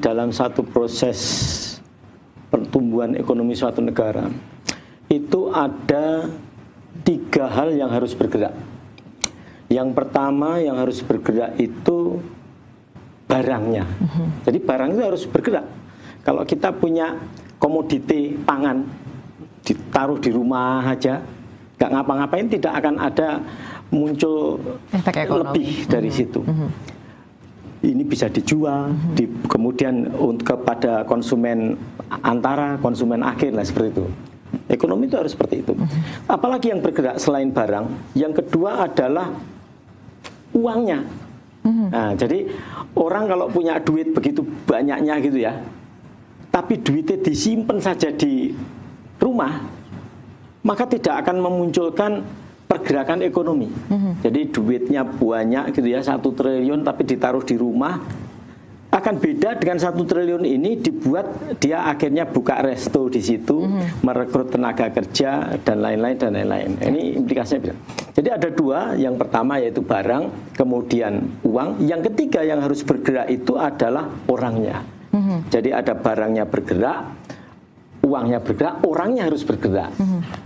dalam satu proses pertumbuhan ekonomi suatu negara itu ada 3 hal yang harus bergerak. Yang pertama yang harus bergerak itu barangnya. Jadi barang itu harus bergerak. Kalau kita punya komoditi pangan ditaruh di rumah aja, nggak ngapa-ngapain, tidak akan ada muncul lebih dari situ. Ini bisa dijual, kemudian kepada konsumen antara, konsumen akhir lah, seperti itu. Ekonomi itu harus seperti itu. Apalagi yang bergerak selain barang. Yang kedua adalah uangnya. Nah, jadi orang kalau punya duit begitu banyaknya gitu ya, tapi duitnya disimpan saja di rumah, maka tidak akan memunculkan pergerakan ekonomi. Jadi duitnya banyak gitu ya, 1 triliun tapi ditaruh di rumah, akan beda dengan 1 triliun ini dibuat dia akhirnya buka resto di situ, merekrut tenaga kerja dan lain-lain dan lain-lain. Ini implikasinya beda. Jadi ada 2, yang pertama yaitu barang, kemudian uang. Yang ketiga yang harus bergerak itu adalah orangnya. Jadi ada barangnya bergerak, uangnya bergerak, orangnya harus bergerak.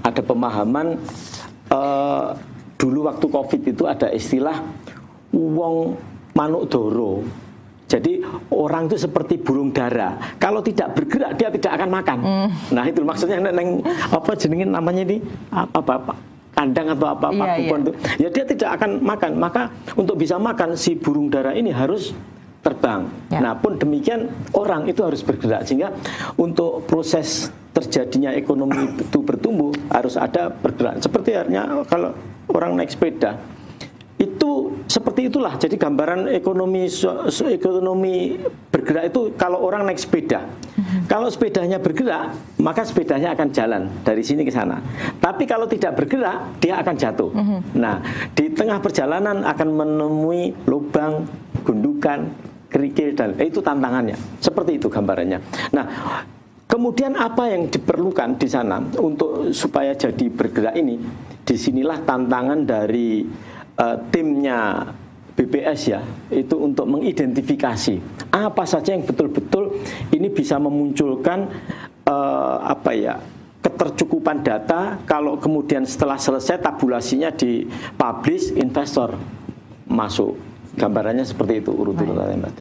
Ada pemahaman dulu waktu COVID itu ada istilah wong manuk doro. Jadi orang itu seperti burung dara. Kalau tidak bergerak dia tidak akan makan. Nah itu maksudnya apa jenengin namanya ini apa kandang atau apa itu. Ya dia tidak akan makan. Maka untuk bisa makan si burung dara ini harus terbang. Nah pun demikian orang itu harus bergerak, sehingga untuk proses terjadinya ekonomi itu bertumbuh harus ada bergerak. Seperti artinya kalau orang naik sepeda itu seperti itulah. Jadi gambaran ekonomi bergerak itu kalau orang naik sepeda. Kalau sepedanya bergerak, maka sepedanya akan jalan dari sini ke sana. Tapi kalau tidak bergerak, dia akan jatuh. Nah, di tengah perjalanan akan menemui lubang, gundukan, kerikil, dan itu tantangannya. Seperti itu gambarannya. Nah, kemudian apa yang diperlukan di sana untuk supaya jadi bergerak ini? Disinilah tantangan dari timnya BPS ya, itu untuk mengidentifikasi apa saja yang betul-betul ini bisa memunculkan ketercukupan data. Kalau kemudian setelah selesai tabulasinya dipublish, investor masuk. Gambarannya seperti itu urut-urutannya, Mbak.